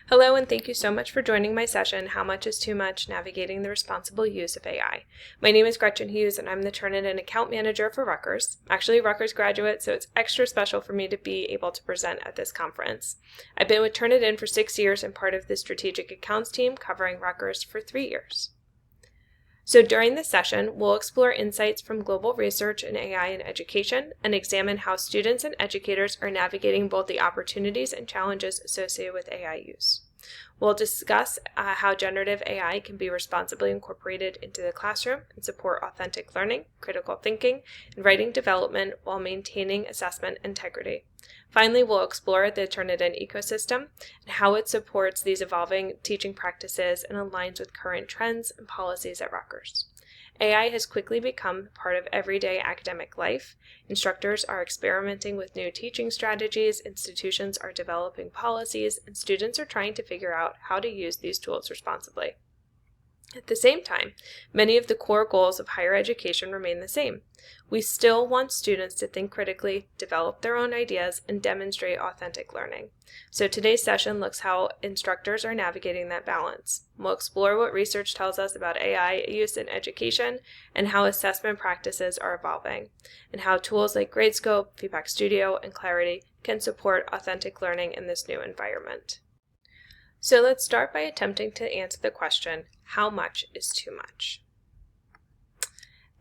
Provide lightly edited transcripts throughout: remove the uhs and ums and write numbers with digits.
Hello, and thank you so much for joining my session, How Much is Too Much? Navigating the Responsible Use of AI. My name is Gretchen Hughe, and I'm the Turnitin Account Manager for Rutgers. Actually, a Rutgers graduate, so it's extra special for me to be able to present at this conference. I've been with Turnitin for 6 years and part of the Strategic Accounts team covering Rutgers for 3 years. So during this session, we'll explore insights from global research in AI in education and examine how students and educators are navigating both the opportunities and challenges associated with AI use. We'll discuss how generative AI can be responsibly incorporated into the classroom and support authentic learning, critical thinking, and writing development while maintaining assessment integrity. Finally, we'll explore the Turnitin ecosystem and how it supports these evolving teaching practices and aligns with current trends and policies at Rutgers. AI has quickly become part of everyday academic life. Instructors are experimenting with new teaching strategies, institutions are developing policies, and students are trying to figure out how to use these tools responsibly. At the same time, many of the core goals of higher education remain the same. We still want students to think critically, develop their own ideas, and demonstrate authentic learning. So today's session looks how instructors are navigating that balance. We'll explore what research tells us about AI use in education and how assessment practices are evolving, and how tools like Gradescope, Feedback Studio, and Clarity can support authentic learning in this new environment. So let's start by attempting to answer the question, how much is too much?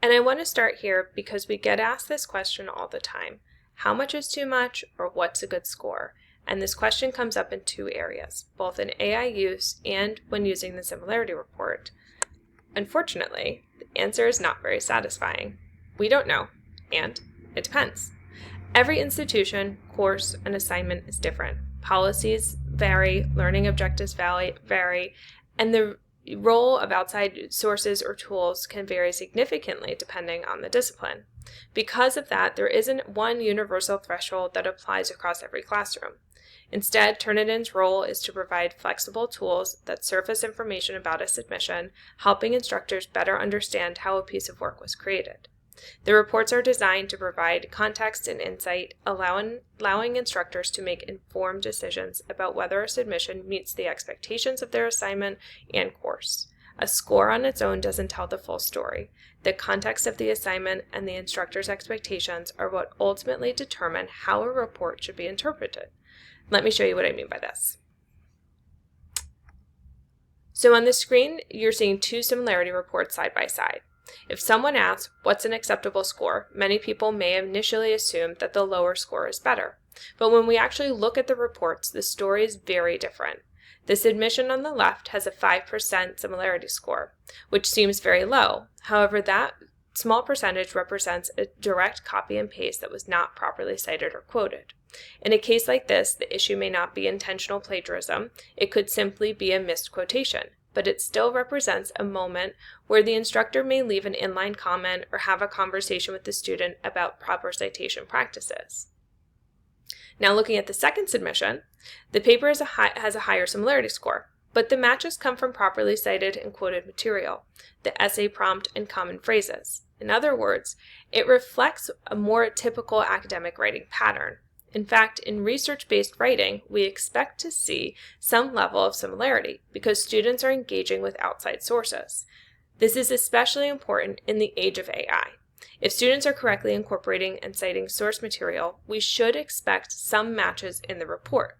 And I want to start here because we get asked this question all the time. How much is too much, or what's a good score? And this question comes up in two areas, both in AI use and when using the similarity report. Unfortunately, the answer is not very satisfying. We don't know, and it depends. Every institution, course, and assignment is different. Policies vary, learning objectives vary, and the role of outside sources or tools can vary significantly depending on the discipline. Because of that, there isn't one universal threshold that applies across every classroom. Instead, Turnitin's role is to provide flexible tools that surface information about a submission, helping instructors better understand how a piece of work was created. The reports are designed to provide context and insight, allowing instructors to make informed decisions about whether a submission meets the expectations of their assignment and course. A score on its own doesn't tell the full story. The context of the assignment and the instructor's expectations are what ultimately determine how a report should be interpreted. Let me show you what I mean by this. So on the screen, you're seeing two similarity reports side by side. If someone asks, what's an acceptable score, many people may initially assume that the lower score is better. But when we actually look at the reports, the story is very different. The submission on the left has a 5% similarity score, which seems very low. However, that small percentage represents a direct copy and paste that was not properly cited or quoted. In a case like this, the issue may not be intentional plagiarism. It could simply be a missed quotation, but it still represents a moment where the instructor may leave an inline comment or have a conversation with the student about proper citation practices. Now looking at the second submission, the paper has a higher similarity score, but the matches come from properly cited and quoted material, the essay prompt, and common phrases. In other words, it reflects a more typical academic writing pattern. In fact, in research-based writing, we expect to see some level of similarity because students are engaging with outside sources. This is especially important in the age of AI. If students are correctly incorporating and citing source material, we should expect some matches in the report.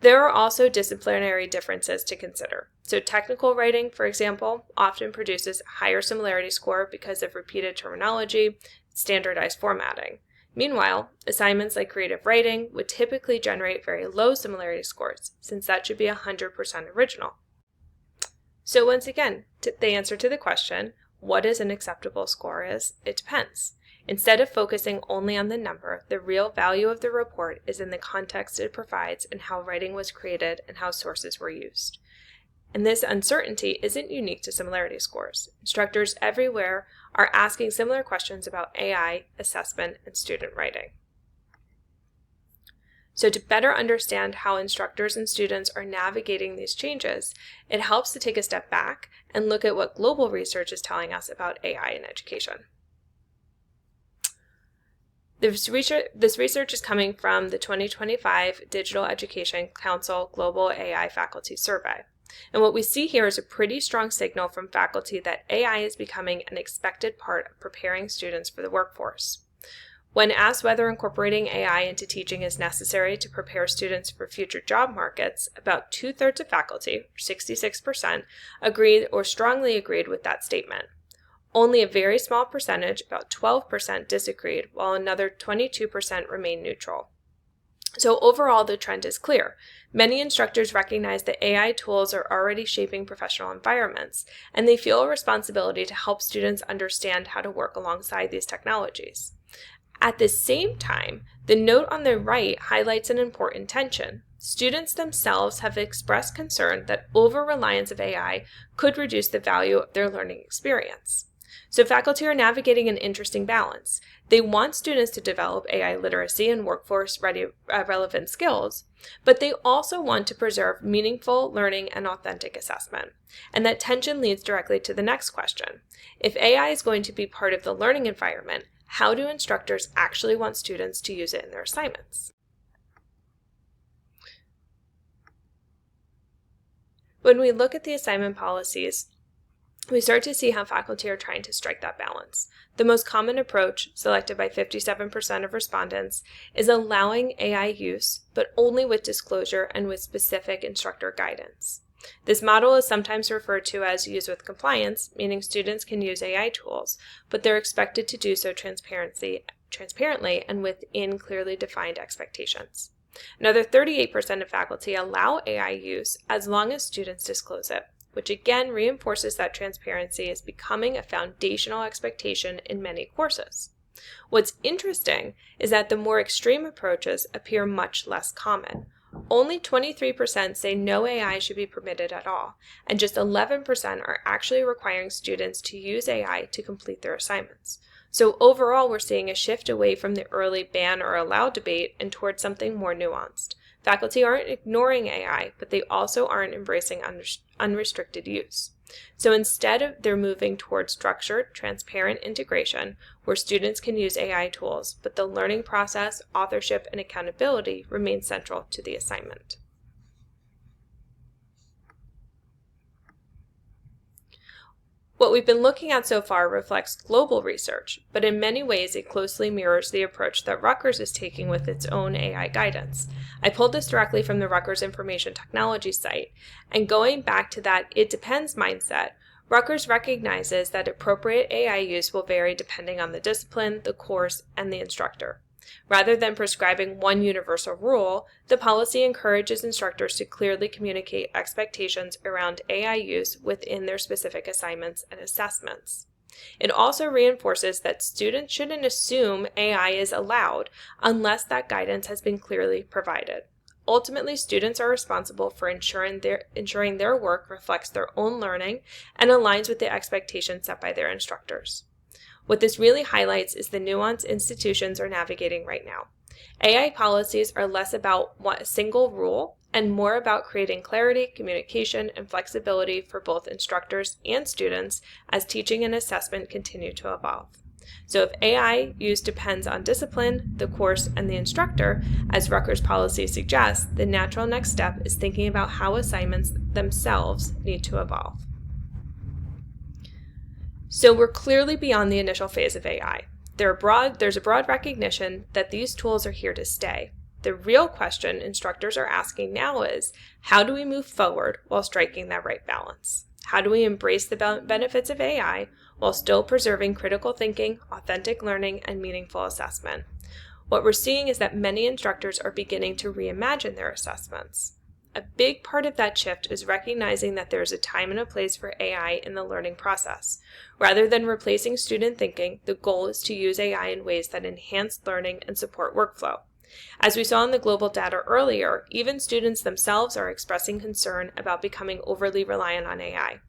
There are also disciplinary differences to consider. So technical writing, for example, often produces a higher similarity score because of repeated terminology, standardized formatting. Meanwhile, assignments like creative writing would typically generate very low similarity scores, since that should be 100% original. So once again, the answer to the question, what is an acceptable score is, it depends. Instead of focusing only on the number, the real value of the report is in the context it provides and how writing was created and how sources were used. And this uncertainty isn't unique to similarity scores. Instructors everywhere are asking similar questions about AI, assessment, and student writing. So to better understand how instructors and students are navigating these changes, it helps to take a step back and look at what global research is telling us about AI in education. This research is coming from the 2025 Digital Education Council Global AI Faculty Survey. And what we see here is a pretty strong signal from faculty that AI is becoming an expected part of preparing students for the workforce. When asked whether incorporating AI into teaching is necessary to prepare students for future job markets, about 2/3 of faculty, 66%, agreed or strongly agreed with that statement. Only a very small percentage, about 12%, disagreed, while another 22% remained neutral. So overall, the trend is clear. Many instructors recognize that AI tools are already shaping professional environments, and they feel a responsibility to help students understand how to work alongside these technologies. At the same time, the note on the right highlights an important tension. Students themselves have expressed concern that over-reliance of AI could reduce the value of their learning experience. So faculty are navigating an interesting balance. They want students to develop AI literacy and workforce-ready relevant skills, but they also want to preserve meaningful learning and authentic assessment. And that tension leads directly to the next question. If AI is going to be part of the learning environment, how do instructors actually want students to use it in their assignments? When we look at the assignment policies, we start to see how faculty are trying to strike that balance. The most common approach, selected by 57% of respondents, is allowing AI use, but only with disclosure and with specific instructor guidance. This model is sometimes referred to as use with compliance, meaning students can use AI tools, but they're expected to do so transparently and within clearly defined expectations. Another 38% of faculty allow AI use as long as students disclose it, which again reinforces that transparency is becoming a foundational expectation in many courses. What's interesting is that the more extreme approaches appear much less common. Only 23% say no AI should be permitted at all, and just 11% are actually requiring students to use AI to complete their assignments. So overall, we're seeing a shift away from the early ban or allow debate and towards something more nuanced. Faculty aren't ignoring AI, but they also aren't embracing unrestricted use. So instead, they're moving towards structured, transparent integration where students can use AI tools, but the learning process, authorship, and accountability remain central to the assignment. What we've been looking at so far reflects global research, but in many ways it closely mirrors the approach that Rutgers is taking with its own AI guidance. I pulled this directly from the Rutgers Information Technology site, and going back to that it depends mindset, Rutgers recognizes that appropriate AI use will vary depending on the discipline, the course, and the instructor. Rather than prescribing one universal rule, the policy encourages instructors to clearly communicate expectations around AI use within their specific assignments and assessments. It also reinforces that students shouldn't assume AI is allowed unless that guidance has been clearly provided. Ultimately, students are responsible for ensuring their work reflects their own learning and aligns with the expectations set by their instructors. What this really highlights is the nuance institutions are navigating right now. AI policies are less about a single rule and more about creating clarity, communication, and flexibility for both instructors and students as teaching and assessment continue to evolve. So if AI use depends on discipline, the course, and the instructor, as Rutgers policy suggests, the natural next step is thinking about how assignments themselves need to evolve. So we're clearly beyond the initial phase of AI. There's a broad recognition that these tools are here to stay. The real question instructors are asking now is, how do we move forward while striking that right balance? How do we embrace the benefits of AI while still preserving critical thinking, authentic learning, and meaningful assessment? What we're seeing is that many instructors are beginning to reimagine their assessments. A big part of that shift is recognizing that there's a time and a place for AI in the learning process. Rather than replacing student thinking, the goal is to use AI in ways that enhance learning and support workflow. As we saw in the global data earlier, even students themselves are expressing concern about becoming overly reliant on AI.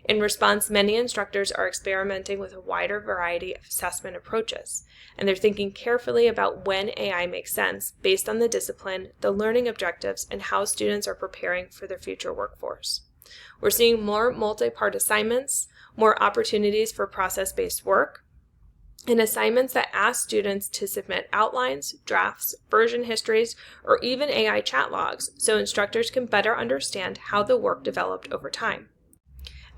In response, many instructors are experimenting with a wider variety of assessment approaches, and they're thinking carefully about when AI makes sense based on the discipline, the learning objectives, and how students are preparing for their future workforce. We're seeing more multi-part assignments, more opportunities for process-based work, and assignments that ask students to submit outlines, drafts, version histories, or even AI chat logs so instructors can better understand how the work developed over time.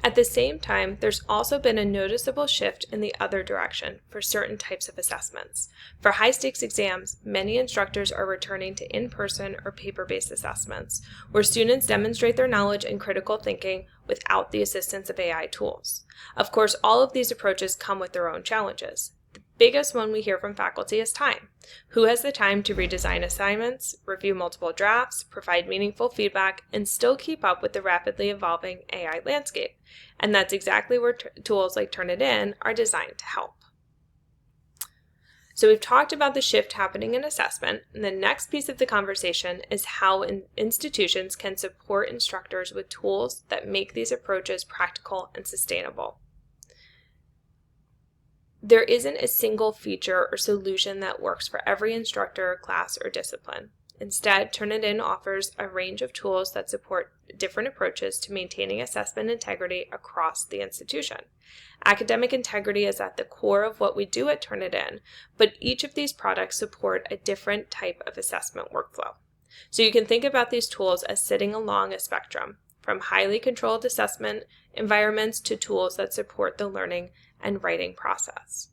At the same time, there's also been a noticeable shift in the other direction for certain types of assessments. For high-stakes exams, many instructors are returning to in-person or paper-based assessments, where students demonstrate their knowledge and critical thinking without the assistance of AI tools. Of course, all of these approaches come with their own challenges. The biggest one we hear from faculty is time. Who has the time to redesign assignments, review multiple drafts, provide meaningful feedback, and still keep up with the rapidly evolving AI landscape? And that's exactly where tools like Turnitin are designed to help. So we've talked about the shift happening in assessment, and the next piece of the conversation is how institutions can support instructors with tools that make these approaches practical and sustainable. There isn't a single feature or solution that works for every instructor, class, or discipline. Instead, Turnitin offers a range of tools that support different approaches to maintaining assessment integrity across the institution. Academic integrity is at the core of what we do at Turnitin, but each of these products support a different type of assessment workflow. So you can think about these tools as sitting along a spectrum, from highly controlled assessment environments to tools that support the learning and writing process.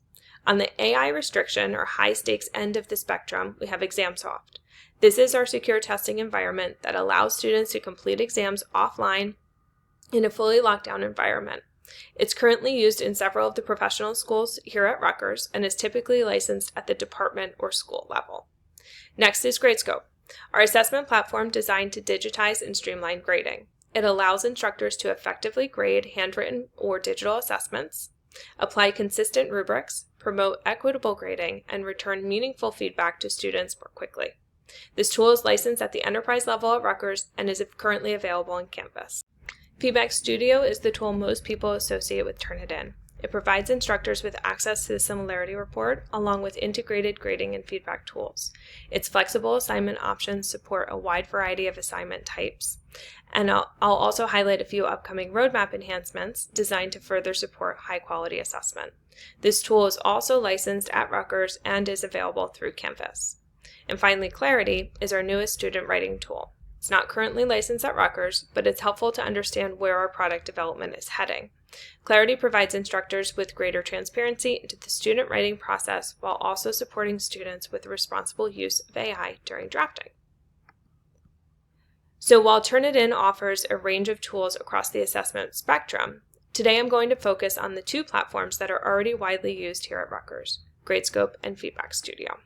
On the AI restriction or high stakes end of the spectrum, we have ExamSoft. This is our secure testing environment that allows students to complete exams offline in a fully locked down environment. It's currently used in several of the professional schools here at Rutgers and is typically licensed at the department or school level. Next is Gradescope, our assessment platform designed to digitize and streamline grading. It allows instructors to effectively grade handwritten or digital assessments, apply consistent rubrics, promote equitable grading, and return meaningful feedback to students more quickly. This tool is licensed at the enterprise level at Rutgers and is currently available on Canvas. Feedback Studio is the tool most people associate with Turnitin. It provides instructors with access to the similarity report along with integrated grading and feedback tools. Its flexible assignment options support a wide variety of assignment types. And I'll also highlight a few upcoming roadmap enhancements designed to further support high-quality assessment. This tool is also licensed at Rutgers and is available through Canvas. And finally, Clarity is our newest student writing tool. It's not currently licensed at Rutgers, but it's helpful to understand where our product development is heading. Clarity provides instructors with greater transparency into the student writing process while also supporting students with responsible use of AI during drafting. So while Turnitin offers a range of tools across the assessment spectrum, today I'm going to focus on the two platforms that are already widely used here at Rutgers, Gradescope and Feedback Studio.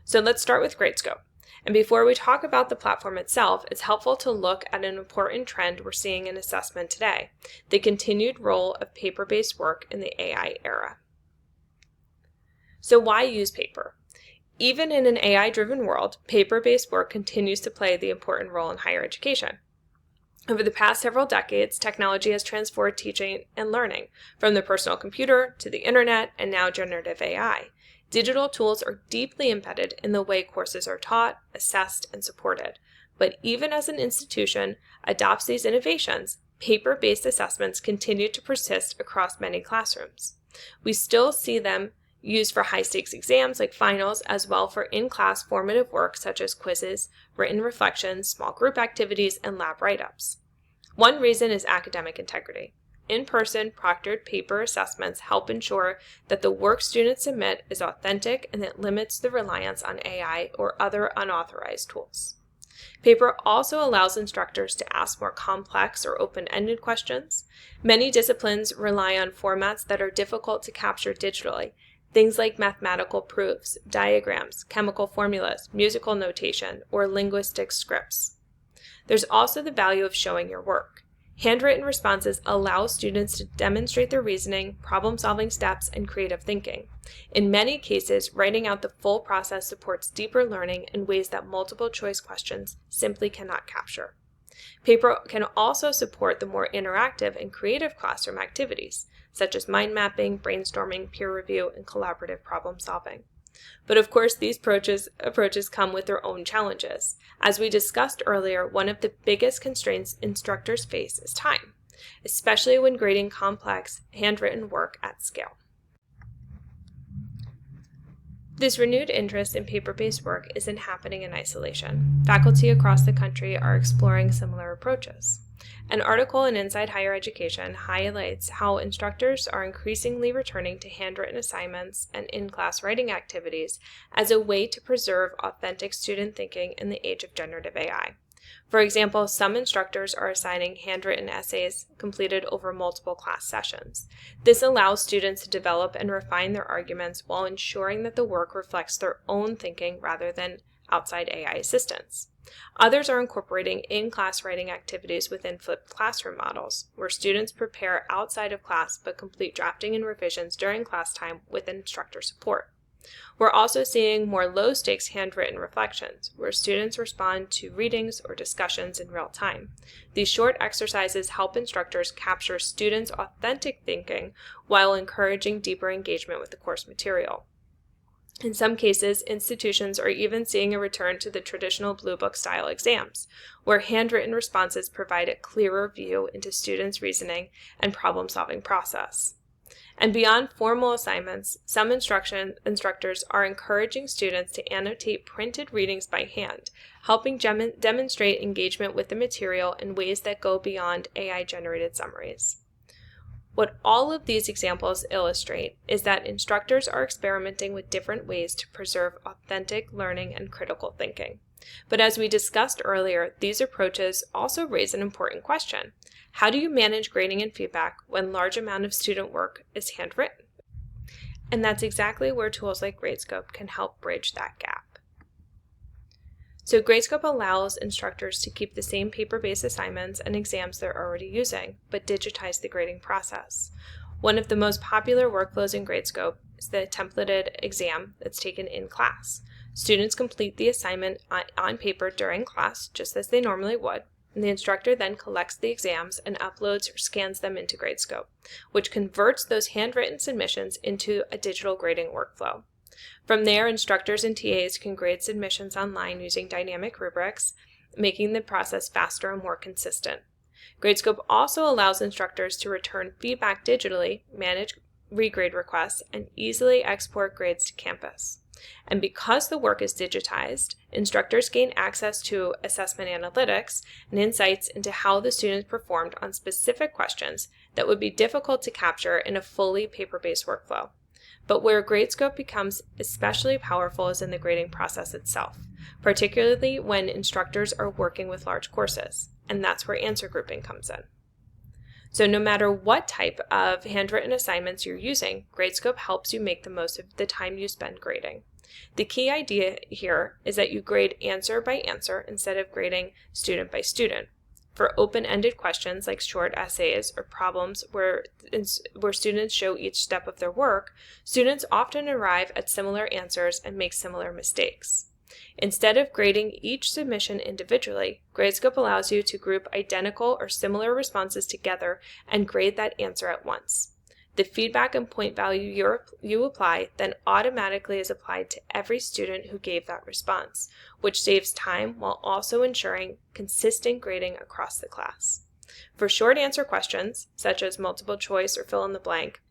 So let's start with Gradescope. And before we talk about the platform itself, it's helpful to look at an important trend we're seeing in assessment today, the continued role of paper-based work in the AI era. So why use paper? Even in an AI-driven world, paper-based work continues to play the important role in higher education. Over the past several decades, technology has transformed teaching and learning, from the personal computer to the internet and now generative AI. Digital tools are deeply embedded in the way courses are taught, assessed, and supported. But even as an institution adopts these innovations, paper-based assessments continue to persist across many classrooms. We still see them used for high-stakes exams like finals, as well for in-class formative work such as quizzes, written reflections, small group activities, and lab write-ups. One reason is academic integrity. In-person, proctored paper assessments help ensure that the work students submit is authentic and that limits the reliance on AI or other unauthorized tools. Paper also allows instructors to ask more complex or open-ended questions. Many disciplines rely on formats that are difficult to capture digitally, things like mathematical proofs, diagrams, chemical formulas, musical notation, or linguistic scripts. There's also the value of showing your work. Handwritten responses allow students to demonstrate their reasoning, problem-solving steps, and creative thinking. In many cases, writing out the full process supports deeper learning in ways that multiple-choice questions simply cannot capture. Paper can also support the more interactive and creative classroom activities, such as mind mapping, brainstorming, peer review, and collaborative problem solving. But of course, these approaches come with their own challenges. As we discussed earlier, one of the biggest constraints instructors face is time, especially when grading complex, handwritten work at scale. This renewed interest in paper-based work isn't happening in isolation. Faculty across the country are exploring similar approaches. An article in Inside Higher Education highlights how instructors are increasingly returning to handwritten assignments and in-class writing activities as a way to preserve authentic student thinking in the age of generative AI. For example, some instructors are assigning handwritten essays completed over multiple class sessions. This allows students to develop and refine their arguments while ensuring that the work reflects their own thinking rather than outside AI assistance. Others are incorporating in-class writing activities within flipped classroom models, where students prepare outside of class but complete drafting and revisions during class time with instructor support. We're also seeing more low-stakes handwritten reflections, where students respond to readings or discussions in real time. These short exercises help instructors capture students' authentic thinking while encouraging deeper engagement with the course material. In some cases, institutions are even seeing a return to the traditional Blue Book style exams, where handwritten responses provide a clearer view into students' reasoning and problem-solving process. And beyond formal assignments, some instructors are encouraging students to annotate printed readings by hand, helping demonstrate engagement with the material in ways that go beyond AI-generated summaries. What all of these examples illustrate is that instructors are experimenting with different ways to preserve authentic learning and critical thinking. But as we discussed earlier, these approaches also raise an important question. How do you manage grading and feedback when large amount of student work is handwritten? And that's exactly where tools like Gradescope can help bridge that gap. So Gradescope allows instructors to keep the same paper-based assignments and exams they're already using, but digitize the grading process. One of the most popular workflows in Gradescope is the templated exam that's taken in class. Students complete the assignment on paper during class, just as they normally would, and the instructor then collects the exams and uploads or scans them into Gradescope, which converts those handwritten submissions into a digital grading workflow. From there, instructors and TAs can grade submissions online using dynamic rubrics, making the process faster and more consistent. Gradescope also allows instructors to return feedback digitally, manage regrade requests, and easily export grades to campus. And because the work is digitized, instructors gain access to assessment analytics and insights into how the students performed on specific questions that would be difficult to capture in a fully paper-based workflow. But where Gradescope becomes especially powerful is in the grading process itself, particularly when instructors are working with large courses, and that's where answer grouping comes in. So no matter what type of handwritten assignments you're using, Gradescope helps you make the most of the time you spend grading. The key idea here is that you grade answer by answer instead of grading student by student. For open-ended questions like short essays or problems where students show each step of their work, students often arrive at similar answers and make similar mistakes. Instead of grading each submission individually, Gradescope allows you to group identical or similar responses together and grade that answer at once. The feedback and point value you apply then automatically is applied to every student who gave that response, which saves time while also ensuring consistent grading across the class. For short answer questions, such as multiple choice or fill in the blank,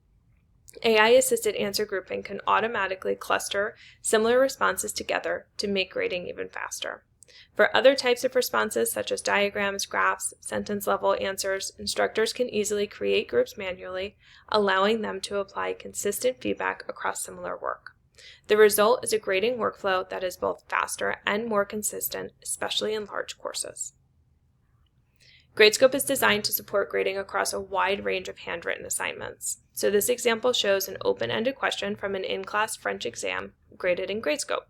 AI-assisted answer grouping can automatically cluster similar responses together to make grading even faster. For other types of responses, such as diagrams, graphs, sentence-level answers, instructors can easily create groups manually, allowing them to apply consistent feedback across similar work. The result is a grading workflow that is both faster and more consistent, especially in large courses. Gradescope is designed to support grading across a wide range of handwritten assignments. So this example shows an open-ended question from an in-class French exam graded in Gradescope.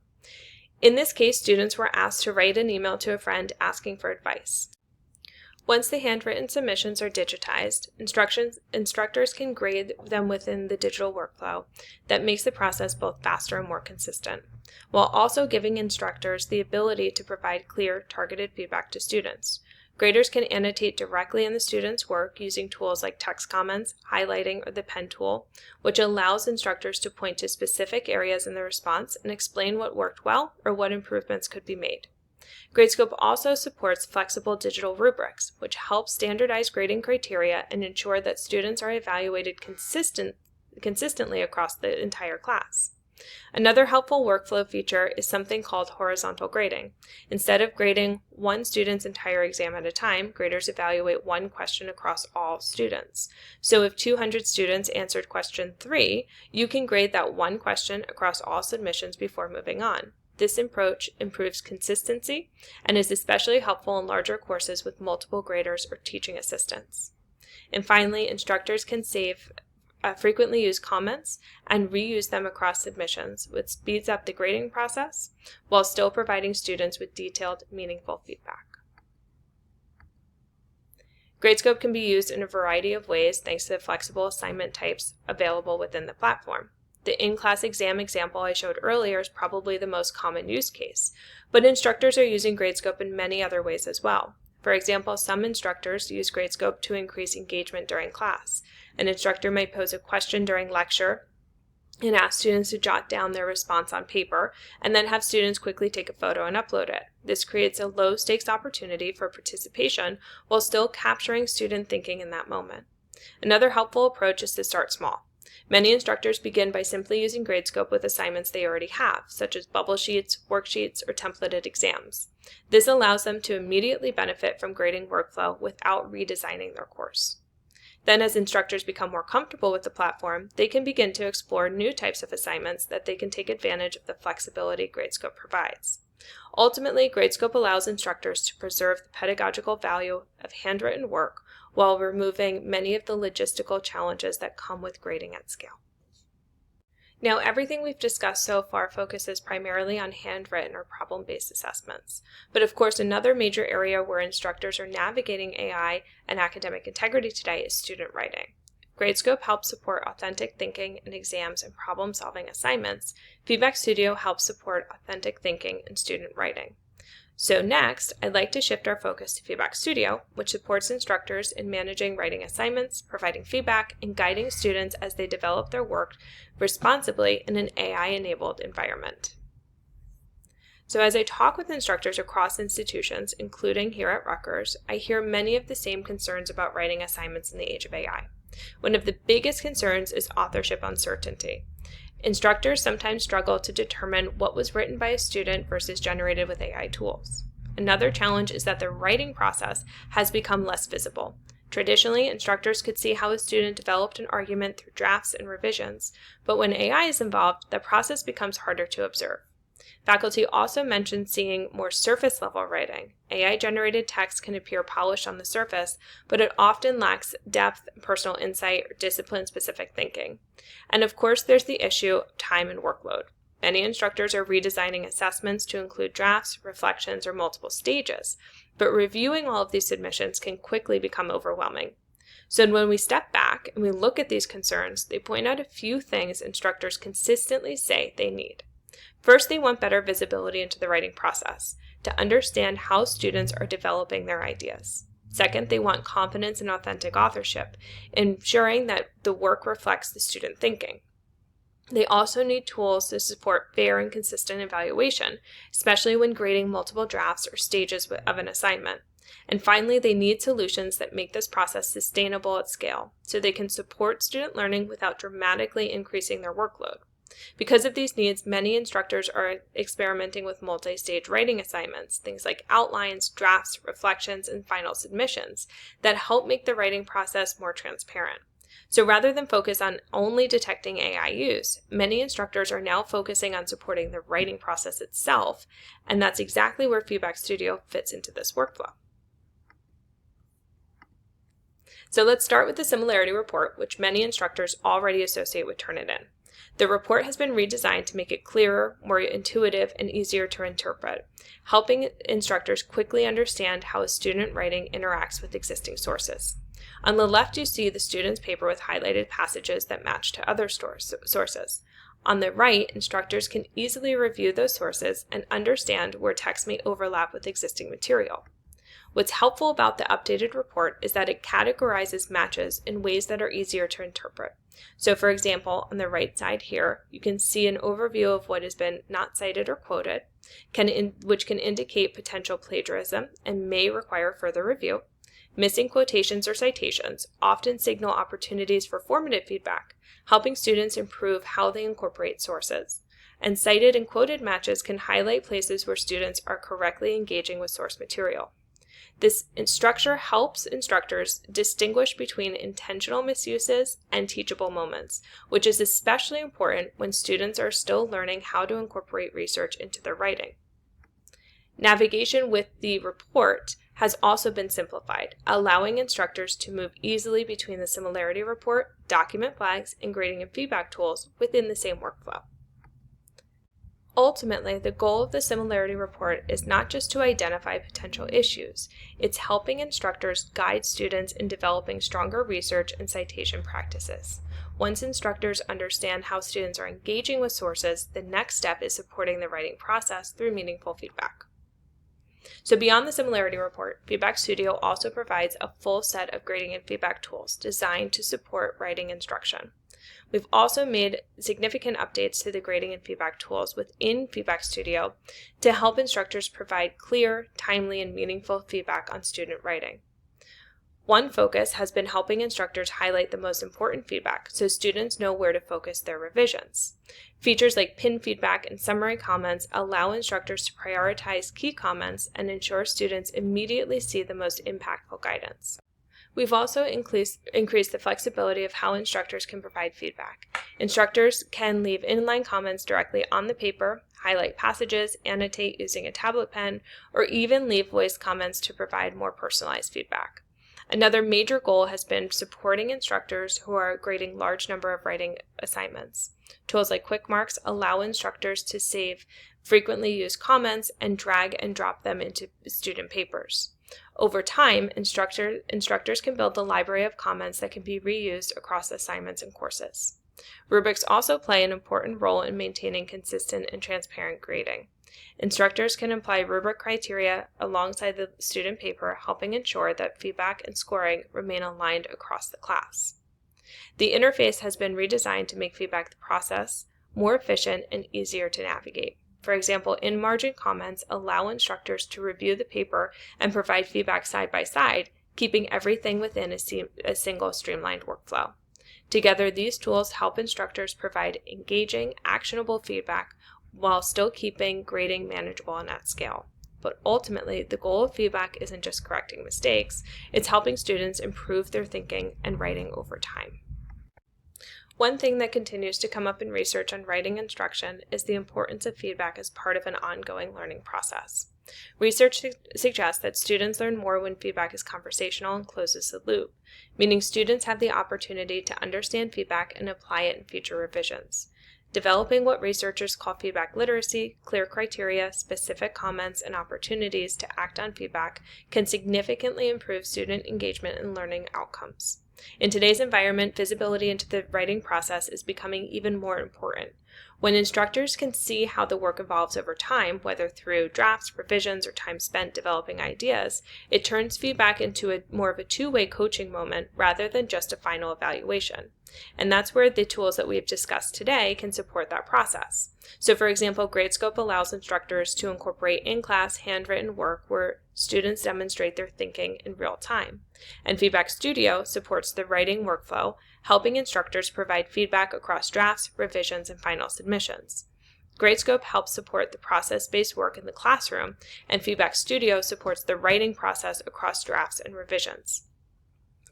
In this case, students were asked to write an email to a friend asking for advice. Once the handwritten submissions are digitized, instructors can grade them within the digital workflow that makes the process both faster and more consistent, while also giving instructors the ability to provide clear, targeted feedback to students. Graders can annotate directly in the student's work using tools like text comments, highlighting, or the pen tool, which allows instructors to point to specific areas in the response and explain what worked well or what improvements could be made. Gradescope also supports flexible digital rubrics, which help standardize grading criteria and ensure that students are evaluated consistently across the entire class. Another helpful workflow feature is something called horizontal grading. Instead of grading one student's entire exam at a time, graders evaluate one question across all students. So if 200 students answered question 3, you can grade that one question across all submissions before moving on. This approach improves consistency and is especially helpful in larger courses with multiple graders or teaching assistants. And finally, instructors can frequently use comments and reuse them across submissions, which speeds up the grading process while still providing students with detailed, meaningful feedback. Gradescope can be used in a variety of ways thanks to the flexible assignment types available within the platform. The in-class exam example I showed earlier is probably the most common use case, but instructors are using Gradescope in many other ways as well. For example, some instructors use Gradescope to increase engagement during class. An instructor may pose a question during lecture and ask students to jot down their response on paper, and then have students quickly take a photo and upload it. This creates a low-stakes opportunity for participation while still capturing student thinking in that moment. Another helpful approach is to start small. Many instructors begin by simply using Gradescope with assignments they already have, such as bubble sheets, worksheets, or templated exams. This allows them to immediately benefit from grading workflow without redesigning their course. Then, as instructors become more comfortable with the platform, they can begin to explore new types of assignments that they can take advantage of the flexibility Gradescope provides. Ultimately, Gradescope allows instructors to preserve the pedagogical value of handwritten work while removing many of the logistical challenges that come with grading at scale. Now, everything we've discussed so far focuses primarily on handwritten or problem-based assessments. But of course, another major area where instructors are navigating AI and academic integrity today is student writing. Gradescope helps support authentic thinking in exams and problem-solving assignments. Feedback Studio helps support authentic thinking in student writing. So next, I'd like to shift our focus to Feedback Studio, which supports instructors in managing writing assignments, providing feedback, and guiding students as they develop their work responsibly in an AI-enabled environment. So as I talk with instructors across institutions, including here at Rutgers, I hear many of the same concerns about writing assignments in the age of AI. One of the biggest concerns is authorship uncertainty. Instructors sometimes struggle to determine what was written by a student versus generated with AI tools. Another challenge is that the writing process has become less visible. Traditionally, instructors could see how a student developed an argument through drafts and revisions, but when AI is involved, the process becomes harder to observe. Faculty also mentioned seeing more surface-level writing. AI-generated text can appear polished on the surface, but it often lacks depth, personal insight, or discipline-specific thinking. And of course, there's the issue of time and workload. Many instructors are redesigning assessments to include drafts, reflections, or multiple stages, but reviewing all of these submissions can quickly become overwhelming. So when we step back and we look at these concerns, they point out a few things instructors consistently say they need. First, they want better visibility into the writing process, to understand how students are developing their ideas. Second, they want confidence in authentic authorship, ensuring that the work reflects the student thinking. They also need tools to support fair and consistent evaluation, especially when grading multiple drafts or stages of an assignment. And finally, they need solutions that make this process sustainable at scale, so they can support student learning without dramatically increasing their workload. Because of these needs, many instructors are experimenting with multi-stage writing assignments, things like outlines, drafts, reflections, and final submissions, that help make the writing process more transparent. So rather than focus on only detecting AI use, many instructors are now focusing on supporting the writing process itself, and that's exactly where Feedback Studio fits into this workflow. So let's start with the similarity report, which many instructors already associate with Turnitin. The report has been redesigned to make it clearer, more intuitive, and easier to interpret, helping instructors quickly understand how a student writing interacts with existing sources. On the left, you see the student's paper with highlighted passages that match to other sources. On the right, instructors can easily review those sources and understand where text may overlap with existing material. What's helpful about the updated report is that it categorizes matches in ways that are easier to interpret. So for example, on the right side here, you can see an overview of what has been not cited or quoted, which can indicate potential plagiarism and may require further review. Missing quotations or citations often signal opportunities for formative feedback, helping students improve how they incorporate sources. and cited and quoted matches can highlight places where students are correctly engaging with source material. This structure helps instructors distinguish between intentional misuses and teachable moments, which is especially important when students are still learning how to incorporate research into their writing. Navigation with the report has also been simplified, allowing instructors to move easily between the similarity report, document flags, and grading and feedback tools within the same workflow. Ultimately, the goal of the similarity report is not just to identify potential issues, it's helping instructors guide students in developing stronger research and citation practices. Once instructors understand how students are engaging with sources, the next step is supporting the writing process through meaningful feedback. So beyond the similarity report, Feedback Studio also provides a full set of grading and feedback tools designed to support writing instruction. We've also made significant updates to the grading and feedback tools within Feedback Studio to help instructors provide clear, timely, and meaningful feedback on student writing. One focus has been helping instructors highlight the most important feedback so students know where to focus their revisions. Features like pinned feedback and summary comments allow instructors to prioritize key comments and ensure students immediately see the most impactful guidance. We've also increased the flexibility of how instructors can provide feedback. Instructors can leave inline comments directly on the paper, highlight passages, annotate using a tablet pen, or even leave voice comments to provide more personalized feedback. Another major goal has been supporting instructors who are grading large number of writing assignments. Tools like Quick Marks allow instructors to save frequently used comments and drag and drop them into student papers. Over time, instructors can build the library of comments that can be reused across assignments and courses. Rubrics also play an important role in maintaining consistent and transparent grading. Instructors can apply rubric criteria alongside the student paper, helping ensure that feedback and scoring remain aligned across the class. The interface has been redesigned to make feedback process more efficient and easier to navigate. For example, in-margin comments allow instructors to review the paper and provide feedback side by side, keeping everything within a single streamlined workflow. Together, these tools help instructors provide engaging, actionable feedback while still keeping grading manageable and at scale. But ultimately, the goal of feedback isn't just correcting mistakes, it's helping students improve their thinking and writing over time. One thing that continues to come up in research on writing instruction is the importance of feedback as part of an ongoing learning process. Research suggests that students learn more when feedback is conversational and closes the loop, meaning students have the opportunity to understand feedback and apply it in future revisions. Developing what researchers call feedback literacy, clear criteria, specific comments, and opportunities to act on feedback can significantly improve student engagement and learning outcomes. In today's environment, visibility into the writing process is becoming even more important. When instructors can see how the work evolves over time, whether through drafts, revisions, or time spent developing ideas, it turns feedback into more of a two-way coaching moment rather than just a final evaluation. And that's where the tools that we've discussed today can support that process. So for example, Gradescope allows instructors to incorporate in-class handwritten work where students demonstrate their thinking in real time. And Feedback Studio supports the writing workflow, helping instructors provide feedback across drafts, revisions, and final submissions. Gradescope helps support the process-based work in the classroom, and Feedback Studio supports the writing process across drafts and revisions.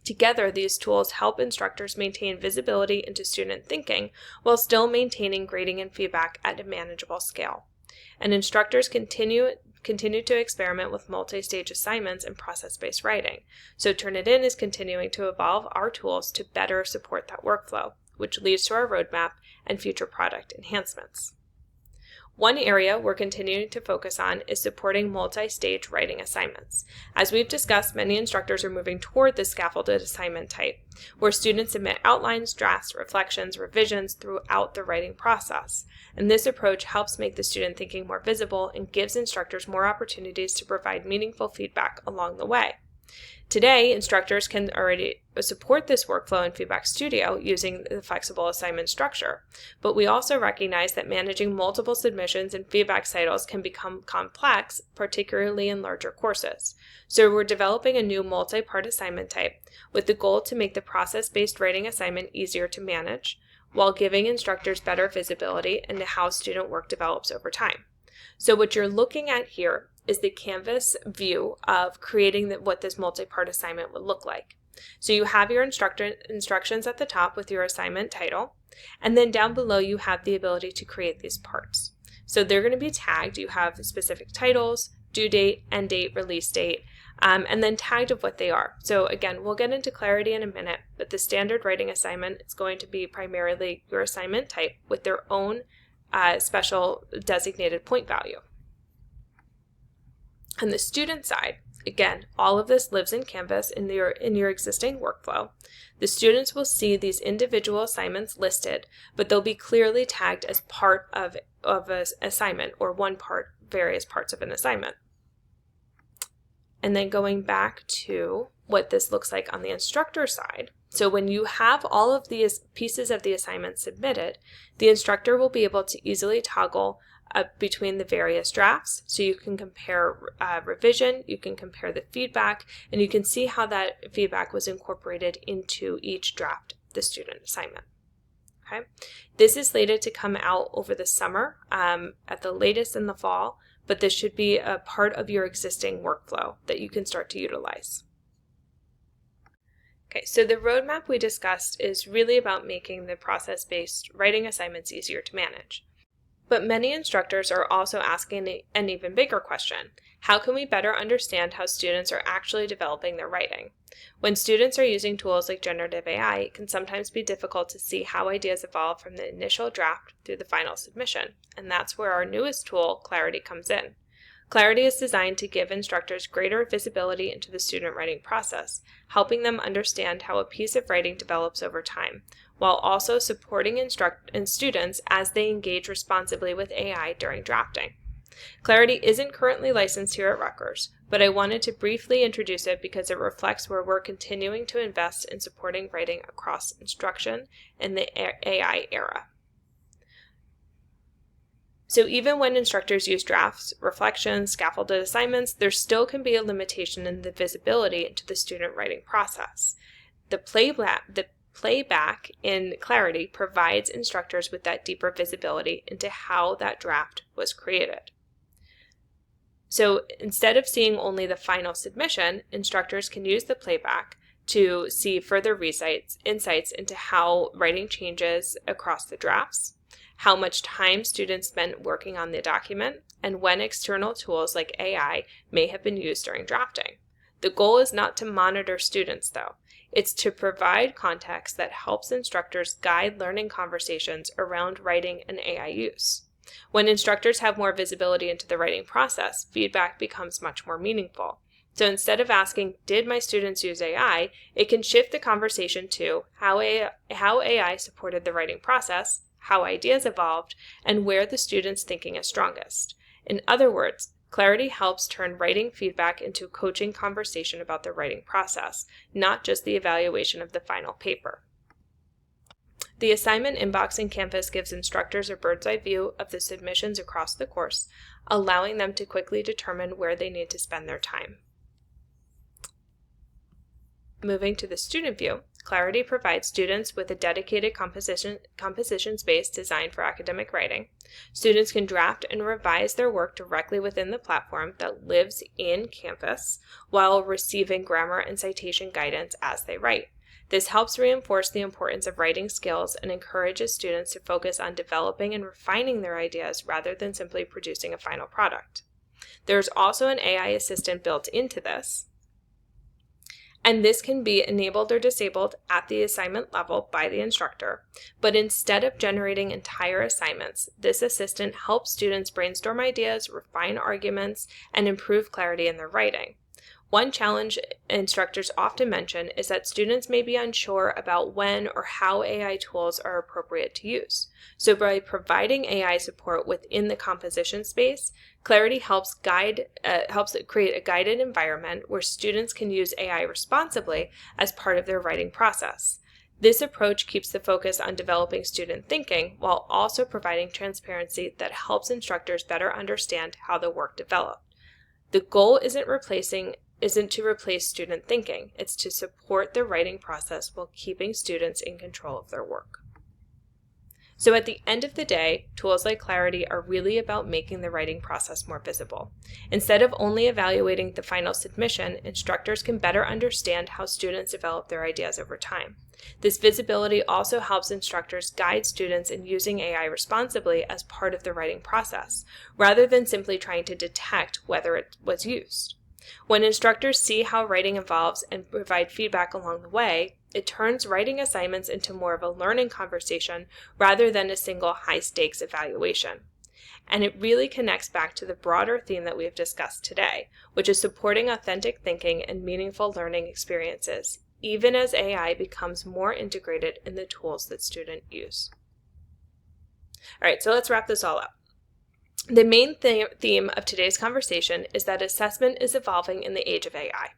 Together, these tools help instructors maintain visibility into student thinking while still maintaining grading and feedback at a manageable scale. And instructors continue to experiment with multi-stage assignments and process-based writing. So Turnitin is continuing to evolve our tools to better support that workflow, which leads to our roadmap and future product enhancements. One area we're continuing to focus on is supporting multi-stage writing assignments. As we've discussed, many instructors are moving toward this scaffolded assignment type, where students submit outlines, drafts, reflections, revisions throughout the writing process. And this approach helps make the student thinking more visible and gives instructors more opportunities to provide meaningful feedback along the way. Today, instructors can already support this workflow in Feedback Studio using the flexible assignment structure, but we also recognize that managing multiple submissions and feedback cycles can become complex, particularly in larger courses. So we're developing a new multi-part assignment type with the goal to make the process-based writing assignment easier to manage, while giving instructors better visibility into how student work develops over time. So what you're looking at here is the Canvas view of creating what this multi-part assignment would look like. So you have your instructions at the top with your assignment title, and then down below you have the ability to create these parts. So they're going to be tagged. You have specific titles, due date, end date, release date, and then tagged of what they are. So again, we'll get into clarity in a minute, but the standard writing assignment is going to be primarily your assignment type with their own special designated point value. On the student side, again, all of this lives in Canvas in your existing workflow. The students will see these individual assignments listed, but they'll be clearly tagged as part of an assignment or various parts of an assignment. And then going back to what this looks like on the instructor side. So when you have all of these pieces of the assignment submitted, the instructor will be able to easily toggle between the various drafts. So you can compare revision, you can compare the feedback, and you can see how that feedback was incorporated into each draft of the student assignment. Okay, this is slated to come out over the summer, at the latest in the fall, but this should be a part of your existing workflow that you can start to utilize. Okay, so the roadmap we discussed is really about making the process-based writing assignments easier to manage. But many instructors are also asking an even bigger question. How can we better understand how students are actually developing their writing? When students are using tools like generative AI, it can sometimes be difficult to see how ideas evolve from the initial draft through the final submission, and that's where our newest tool, Clarity, comes in. Clarity is designed to give instructors greater visibility into the student writing process, helping them understand how a piece of writing develops over time, while also supporting students as they engage responsibly with AI during drafting. Clarity isn't currently licensed here at Rutgers, but I wanted to briefly introduce it because it reflects where we're continuing to invest in supporting writing across instruction in the AI era. So even when instructors use drafts, reflections, scaffolded assignments, there still can be a limitation in the visibility into the student writing process. The playback in Clarity provides instructors with that deeper visibility into how that draft was created. So instead of seeing only the final submission, instructors can use the playback to see further insights into how writing changes across the drafts, how much time students spent working on the document, and when external tools like AI may have been used during drafting. The goal is not to monitor students, though. It's to provide context that helps instructors guide learning conversations around writing and AI use. When instructors have more visibility into the writing process, feedback becomes much more meaningful. So instead of asking, did my students use AI, it can shift the conversation to how AI supported the writing process, how ideas evolved, and where the student's thinking is strongest. In other words, Clarity helps turn writing feedback into a coaching conversation about the writing process, not just the evaluation of the final paper. The assignment inbox in Canvas gives instructors a bird's-eye view of the submissions across the course, allowing them to quickly determine where they need to spend their time. Moving to the student view, Clarity provides students with a dedicated composition space designed for academic writing. Students can draft and revise their work directly within the platform that lives in Canvas while receiving grammar and citation guidance as they write. This helps reinforce the importance of writing skills and encourages students to focus on developing and refining their ideas rather than simply producing a final product. There's also an AI assistant built into this, and this can be enabled or disabled at the assignment level by the instructor. But instead of generating entire assignments, this assistant helps students brainstorm ideas, refine arguments, and improve clarity in their writing. One challenge instructors often mention is that students may be unsure about when or how AI tools are appropriate to use. So by providing AI support within the composition space, Clarity helps create a guided environment where students can use AI responsibly as part of their writing process. This approach keeps the focus on developing student thinking while also providing transparency that helps instructors better understand how the work developed. The goal isn't to replace student thinking, it's to support the writing process while keeping students in control of their work. So at the end of the day, tools like Clarity are really about making the writing process more visible. Instead of only evaluating the final submission, instructors can better understand how students develop their ideas over time. This visibility also helps instructors guide students in using AI responsibly as part of the writing process, rather than simply trying to detect whether it was used. When instructors see how writing evolves and provide feedback along the way, it turns writing assignments into more of a learning conversation rather than a single high-stakes evaluation. And it really connects back to the broader theme that we have discussed today, which is supporting authentic thinking and meaningful learning experiences, even as AI becomes more integrated in the tools that students use. All right, so let's wrap this all up. The main theme of today's conversation is that assessment is evolving in the age of AI.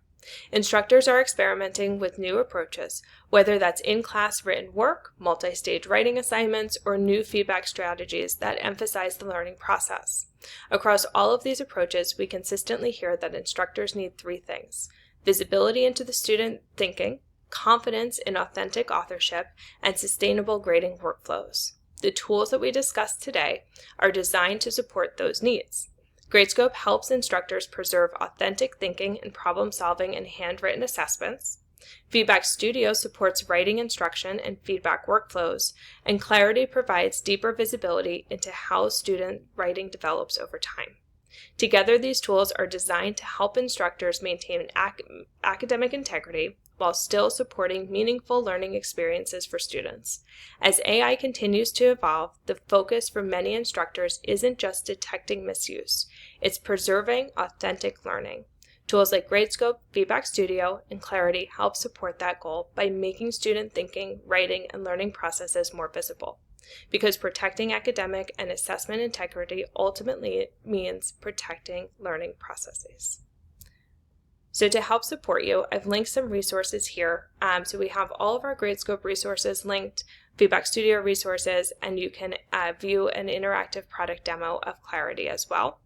Instructors are experimenting with new approaches, whether that's in-class written work, multi-stage writing assignments, or new feedback strategies that emphasize the learning process. Across all of these approaches, we consistently hear that instructors need three things: visibility into the student thinking, confidence in authentic authorship, and sustainable grading workflows. The tools that we discussed today are designed to support those needs. Gradescope helps instructors preserve authentic thinking and problem-solving in handwritten assessments. Feedback Studio supports writing instruction and feedback workflows, and Clarity provides deeper visibility into how student writing develops over time. Together, these tools are designed to help instructors maintain academic integrity while still supporting meaningful learning experiences for students. As AI continues to evolve, the focus for many instructors isn't just detecting misuse, it's preserving authentic learning. Tools like Gradescope, Feedback Studio, and Clarity help support that goal by making student thinking, writing, and learning processes more visible. Because protecting academic and assessment integrity ultimately means protecting learning processes. So to help support you, I've linked some resources here. So we have all of our Gradescope resources linked, Feedback Studio resources, and you can view an interactive product demo of Clarity as well.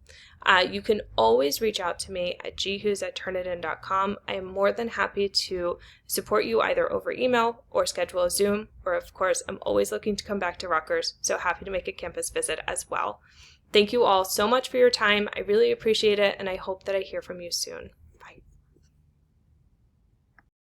You can always reach out to me at ghughes@turnitin.com. I am more than happy to support you either over email or schedule a Zoom, or of course, I'm always looking to come back to Rutgers, so happy to make a campus visit as well. Thank you all so much for your time. I really appreciate it, and I hope that I hear from you soon.